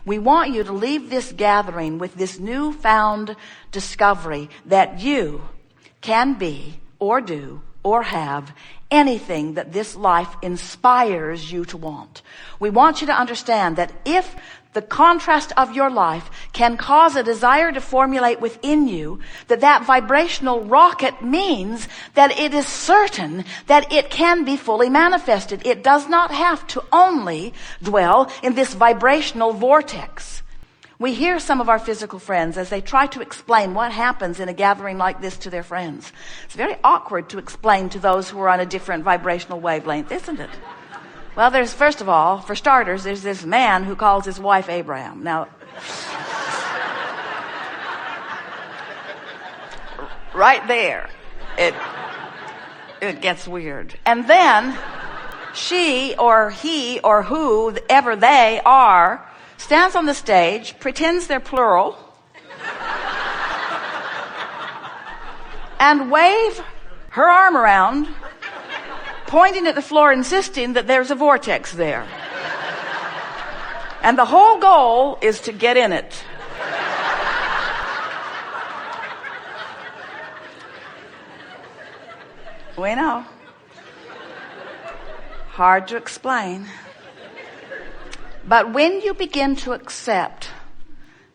We want you to leave this gathering with this newfound discovery that you can be or do or have anything that this life inspires you to want. We want you to understand that if the contrast of your life can cause a desire to formulate within you, that vibrational rocket means that it is certain that it can be fully manifested. It does not have to only dwell in this vibrational vortex. We hear some of our physical friends as they try to explain what happens in a gathering like this to their friends. It's very awkward to explain to those who are on a different vibrational wavelength, isn't it? Well, first of all, for starters, there's this man who calls his wife Abraham. Now, right there, it gets weird. And then she or he or whoever they are stands on the stage, pretends they're plural, and wave her arm around, pointing at the floor, insisting that there's a vortex there. And the whole goal is to get in it. We know. Hard to explain. But when you begin to accept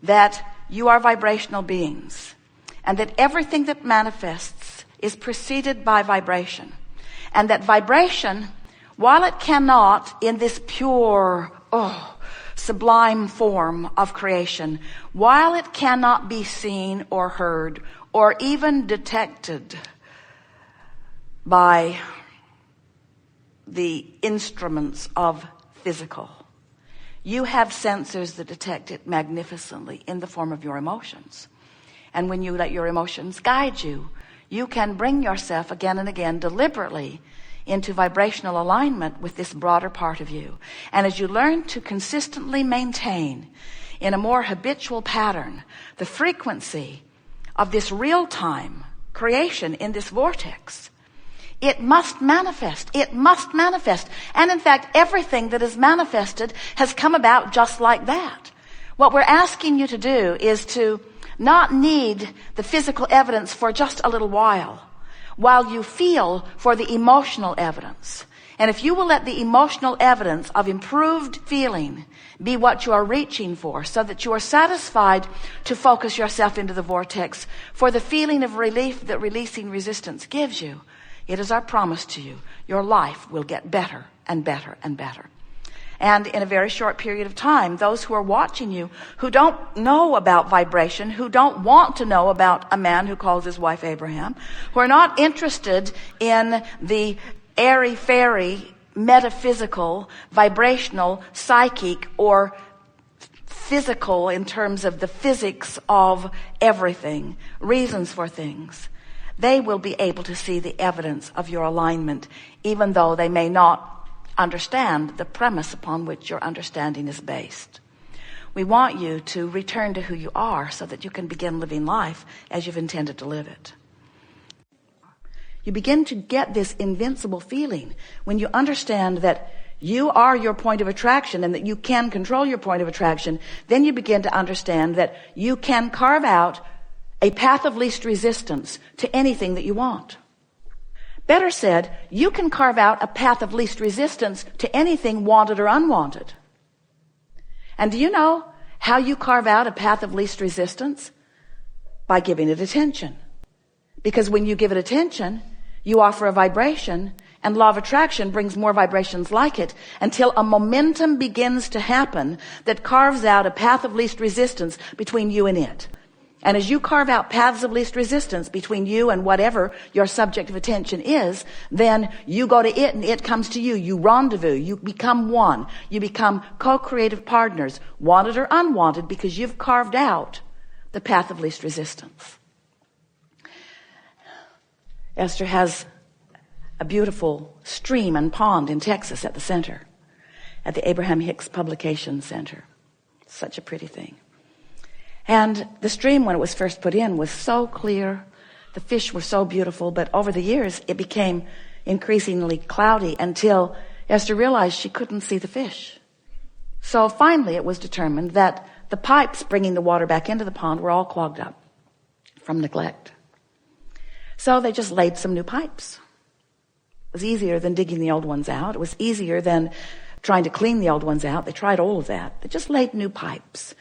that you are vibrational beings and that everything that manifests is preceded by vibration, and that vibration, while it cannot in this pure, sublime form of creation, while it cannot be seen or heard or even detected by the instruments of physical, you have sensors that detect it magnificently in the form of your emotions. And when you let your emotions guide you, you can bring yourself again and again deliberately into vibrational alignment with this broader part of you. And as you learn to consistently maintain in a more habitual pattern the frequency of this real-time creation in this vortex, it must manifest. It must manifest. And in fact, everything that is manifested has come about just like that. What we're asking you to do is to not need the physical evidence for just a little while you feel for the emotional evidence. And if you will let the emotional evidence of improved feeling be what you are reaching for, so that you are satisfied to focus yourself into the vortex for the feeling of relief that releasing resistance gives you, it is our promise to you, your life will get better and better and better. And in a very short period of time, those who are watching you, who don't know about vibration, who don't want to know about a man who calls his wife Abraham, who are not interested in the airy-fairy, metaphysical, vibrational, psychic, or physical in terms of the physics of everything, reasons for things, they will be able to see the evidence of your alignment, even though they may not understand the premise upon which your understanding is based. We want you to return to who you are so that you can begin living life as you've intended to live it. You begin to get this invincible feeling when you understand that you are your point of attraction and that you can control your point of attraction. Then you begin to understand that you can carve out a path of least resistance to anything that you want. Better said, you can carve out a path of least resistance to anything wanted or unwanted. And do you know how you carve out a path of least resistance? By giving it attention. Because when you give it attention, you offer a vibration, and law of attraction brings more vibrations like it until a momentum begins to happen that carves out a path of least resistance between you and it. And as you carve out paths of least resistance between you and whatever your subject of attention is, then you go to it and it comes to you. You rendezvous. You become one. You become co-creative partners, wanted or unwanted, because you've carved out the path of least resistance. Esther has a beautiful stream and pond in Texas at the center, at the Abraham Hicks Publication Center. Such a pretty thing. And the stream, when it was first put in, was so clear. The fish were so beautiful. But over the years, it became increasingly cloudy until Esther realized she couldn't see the fish. So finally it was determined that the pipes bringing the water back into the pond were all clogged up from neglect. So they just laid some new pipes. It was easier than digging the old ones out. It was easier than trying to clean the old ones out. They tried all of that. They just laid new pipes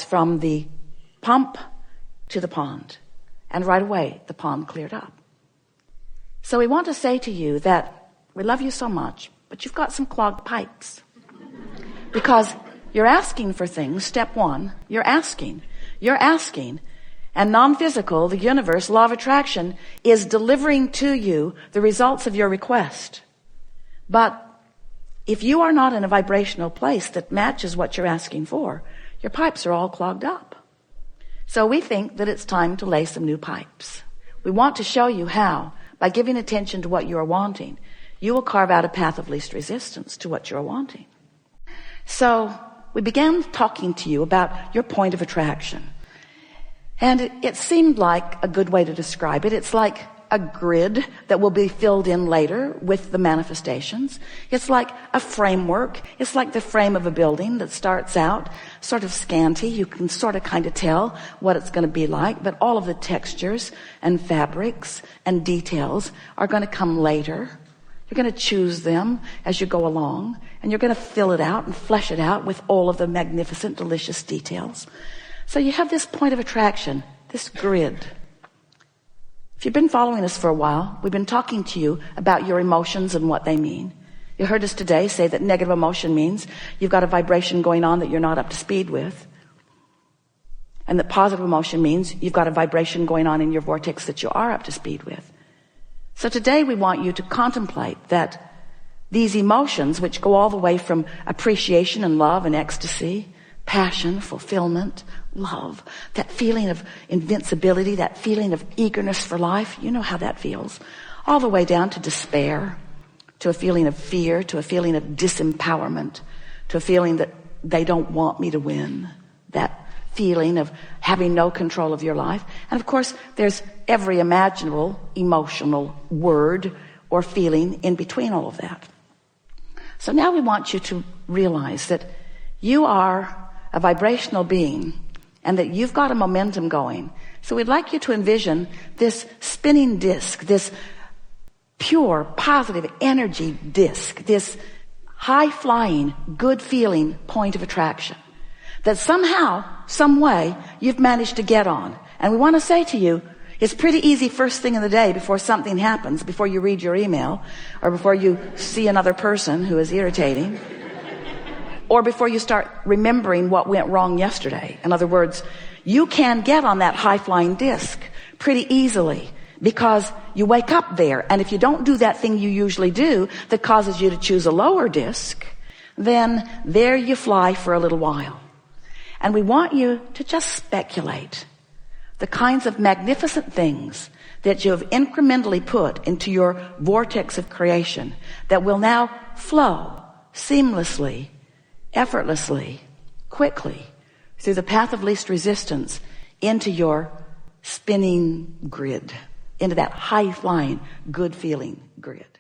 from the pump to the pond. And right away, the pond cleared up. So we want to say to you that we love you so much, but you've got some clogged pipes. Because you're asking for things. Step one, you're asking. And non-physical, the universe, law of attraction, is delivering to you the results of your request. But if you are not in a vibrational place that matches what you're asking for, your pipes are all clogged up. So we think that it's time to lay some new pipes. We want to show you how, by giving attention to what you are wanting, you will carve out a path of least resistance to what you're wanting. So we began talking to you about your point of attraction. And it seemed like a good way to describe it. It's like a grid that will be filled in later with the manifestations. It's like a framework. It's like the frame of a building that starts out sort of scanty. You can sort of kind of tell what it's going to be like, but all of the textures and fabrics and details are going to come later. You're going to choose them as you go along, and you're going to fill it out and flesh it out with all of the magnificent, delicious details. So you have this point of attraction, this grid. If you've been following us for a while, we've been talking to you about your emotions and what they mean. You heard us today say that negative emotion means you've got a vibration going on that you're not up to speed with. And that positive emotion means you've got a vibration going on in your vortex that you are up to speed with. So today we want you to contemplate that these emotions, which go all the way from appreciation and love and ecstasy, passion, fulfillment, love, that feeling of invincibility, that feeling of eagerness for life, you know how that feels, all the way down to despair, to a feeling of fear, to a feeling of disempowerment, to a feeling that they don't want me to win, that feeling of having no control of your life. And of course, there's every imaginable emotional word or feeling in between all of that. So now we want you to realize that you are a vibrational being and that you've got a momentum going. So we'd like you to envision this spinning disc, this pure, positive energy disc, this high-flying, good-feeling point of attraction that somehow, some way, you've managed to get on. And we want to say to you, it's pretty easy first thing in the day before something happens, before you read your email, or before you see another person who is irritating, or before you start remembering what went wrong yesterday. In other words, you can get on that high-flying disc pretty easily because you wake up there. And if you don't do that thing you usually do that causes you to choose a lower disc, then there you fly for a little while. And we want you to just speculate the kinds of magnificent things that you have incrementally put into your vortex of creation that will now flow seamlessly, effortlessly, quickly through the path of least resistance into your spinning grid, into that high-flying, good-feeling grid.